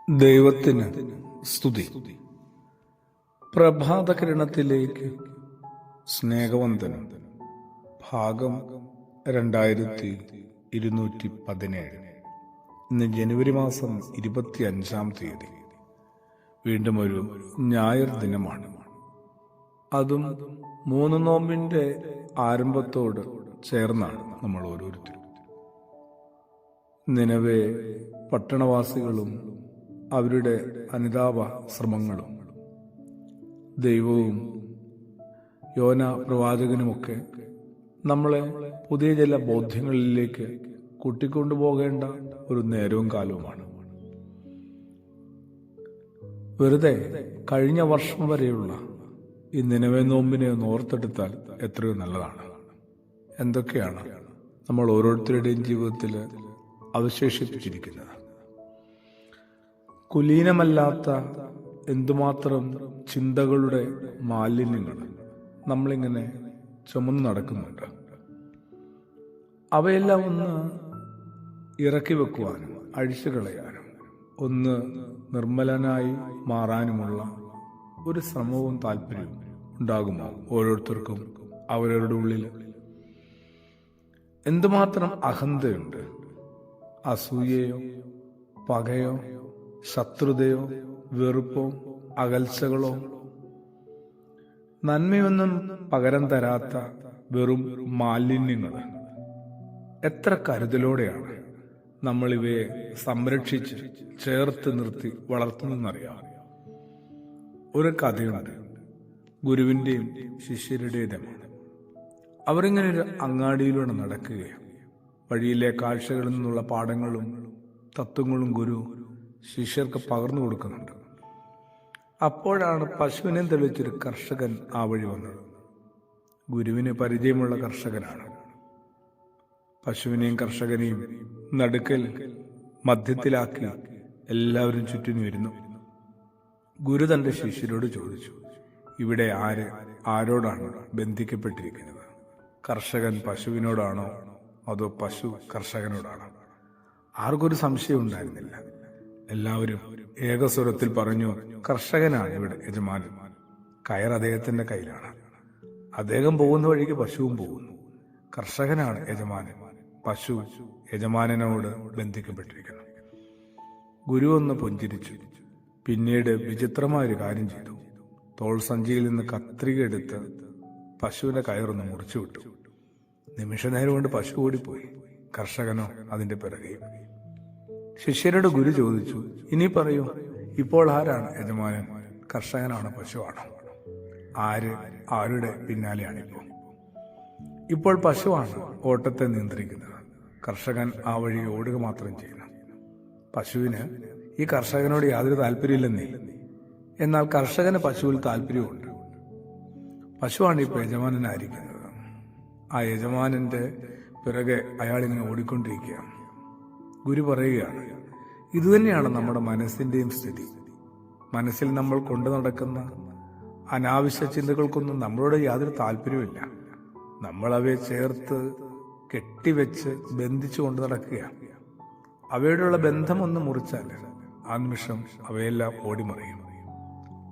ദൈവത്തിന് സ്തുതി. പ്രഭാതകിരണത്തിലേക്ക് സ്നേഹവന്ദനം. ഭാഗം 2217. ഇന്ന് ജനുവരി മാസം 25-ാം തീയതി. വീണ്ടും ഒരു ഞായർ ദിനമാണ്. അതും 3 നോമ്പിന്റെ ആരംഭത്തോട് ചേർന്നാണ് നമ്മൾ ഓരോരുത്തരും. നിനവേ പട്ടണവാസികളും അവരുടെ അനുതാപ ശ്രമങ്ങളും ദൈവവും യോന പ്രവാചകനുമൊക്കെ നമ്മളെ പുതിയ ചില ബോധ്യങ്ങളിലേക്ക് കൂട്ടിക്കൊണ്ടുപോകേണ്ട ഒരു നേരവും കാലവുമാണ്. വെറുതെ കഴിഞ്ഞ വർഷം വരെയുള്ള ഈ നിനവേ നോമ്പിനെ ഒന്ന് ഓർത്തെടുത്താൽ എത്രയോ നല്ലതാണ്. എന്തൊക്കെയാണ് നമ്മൾ ഓരോരുത്തരുടെയും ജീവിതത്തിൽ അവശേഷിപ്പിച്ചിരിക്കുന്നത്. കുലീനമല്ലാത്ത എന്തുമാത്രം ചിന്തകളുടെ മാലിന്യങ്ങൾ നമ്മളിങ്ങനെ ചുമന്നു നടക്കുന്നുണ്ട്. അവയെല്ലാം ഒന്ന് ഇറക്കി വെക്കുവാനും അഴിച്ചു കളയാനും ഒന്ന് നിർമ്മലനായി മാറാനുമുള്ള ഒരു ശ്രമവും താല്പര്യവും ഉണ്ടാകുമോ ഓരോരുത്തർക്കും അവരവരുടെ ഉള്ളിൽ? എന്തുമാത്രം അഹന്തയുണ്ട്, അസൂയയോ പകയോ ശത്രുതയോ വെറുപ്പോ അകൽച്ചകളോ, നന്മയൊന്നും പകരം തരാത്ത വെറും മാലിന്യങ്ങൾ. എത്ര കരുതലോടെയാണ് നമ്മൾ ഇവയെ സംരക്ഷിച്ച് ചേർത്ത് നിർത്തി വളർത്തുന്നതെന്നറിയാം. ഒരു കഥയുണ്ട്, ഗുരുവിന്റെയും ശിഷ്യരുടേതുമാണ്. അവരിങ്ങനെ ഒരു അങ്ങാടിയിലൂടെ നടക്കുകയാണ്. വഴിയിലെ കാഴ്ചകളിൽ നിന്നുള്ള പാഠങ്ങളും തത്വങ്ങളും ഗുരു ശിഷ്യർക്ക് പകർന്നു കൊടുക്കുന്നുണ്ട്. അപ്പോഴാണ് പശുവിനെ തെളിച്ചൊരു കർഷകൻ ആ വഴി വന്നത്. ഗുരുവിന് പരിചയമുള്ള കർഷകനാണ്. പശുവിനെയും കർഷകനെയും നടുക്കൽ മധ്യത്തിലാക്കി എല്ലാവരും ചുറ്റിനു വരുന്നു. ഗുരു തന്റെ ശിഷ്യരോട് ചോദിച്ചു, ഇവിടെ ആരോടാണ് ബന്ധിക്കപ്പെട്ടിരിക്കുന്നത്? കർഷകൻ പശുവിനോടാണോ അതോ പശു കർഷകനോടാണോ? ആർക്കൊരു സംശയം ഉണ്ടായിരുന്നില്ല. എല്ലാവരും ഏകസ്വരത്തിൽ പറഞ്ഞു, കർഷകനാണ് ഇവിടെ യജമാനൻ. കയർ അദ്ദേഹത്തിന്റെ കയ്യിലാണ്. അദ്ദേഹം പോകുന്ന വഴിക്ക് പശുവും പോകുന്നു. കർഷകനാണ് യജമാനൻ, പശു യജമാനനോട് ബന്ധിക്കപ്പെട്ടിരിക്കുന്നു. ഗുരു ഒന്ന് പുഞ്ചിരിച്ചു. പിന്നീട് വിചിത്രമായൊരു കാര്യം ചെയ്തു. തോൾ സഞ്ചിയിൽ നിന്ന് കത്രിക എടുത്ത് പശുവിന്റെ കയറൊന്ന് മുറിച്ചു വിട്ടു. നിമിഷനേരം കൊണ്ട് പശു ഓടിപ്പോയി. കർഷകനോ അതിന്റെ പിറകെ. ശിഷ്യരുടെ ഗുരു ചോദിച്ചു, ഇനി പറയൂ, ഇപ്പോൾ ആരാണ് യജമാനൻ? കർഷകനാണോ പശുവാണോ? ആരുടെ പിന്നാലെയാണിപ്പോ? ഇപ്പോൾ പശുവാണ് ഓട്ടത്തെ നിയന്ത്രിക്കുന്നത്. കർഷകൻ ആ വഴി ഓടുക മാത്രം ചെയ്യുന്നു. പശുവിന് ഈ കർഷകനോട് യാതൊരു താല്പര്യമില്ലെന്നേ. എന്നാൽ കർഷകന് പശുവിൽ താല്പര്യമുണ്ട്. പശുവാണ് ഇപ്പോൾ യജമാനനായിരിക്കുന്നത്. ആ യജമാനന്റെ പിറകെ അയാളിങ്ങനെ ഓടിക്കൊണ്ടിരിക്കുകയാണ്. ഗുരു പറയുകയാണ്, ഇതുതന്നെയാണ് നമ്മുടെ മനസ്സിന്റെയും സ്ഥിതി. മനസ്സിൽ നമ്മൾ കൊണ്ടു നടക്കുന്ന അനാവശ്യ ചിന്തകൾക്കൊന്നും നമ്മളോട് യാതൊരു താല്പര്യമില്ല. നമ്മൾ അവയെ ചേർത്ത് കെട്ടിവെച്ച് ബന്ധിച്ചു കൊണ്ടു നടക്കുകയാണ്. അവയോടുള്ള ബന്ധമൊന്ന് മുറിച്ചാൽ ആ നിമിഷം അവയെല്ലാം ഓടിമറിയും.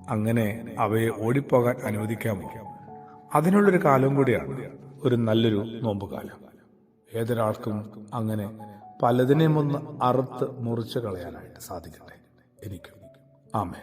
അങ്ങനെ അവയെ ഓടിപ്പോകാൻ അനുവദിക്കാമോ? അതിനുള്ളൊരു കാലം കൂടിയാണ് ഒരു നല്ലൊരു നോമ്പുകാലം. ഏതൊരാൾക്കും അങ്ങനെ പലതിനെയും ഒന്ന് അറുത്ത് മുറിച്ച് കളയാനായിട്ട് സാധിക്കട്ടെ. എനിക്കും. ആമേൻ.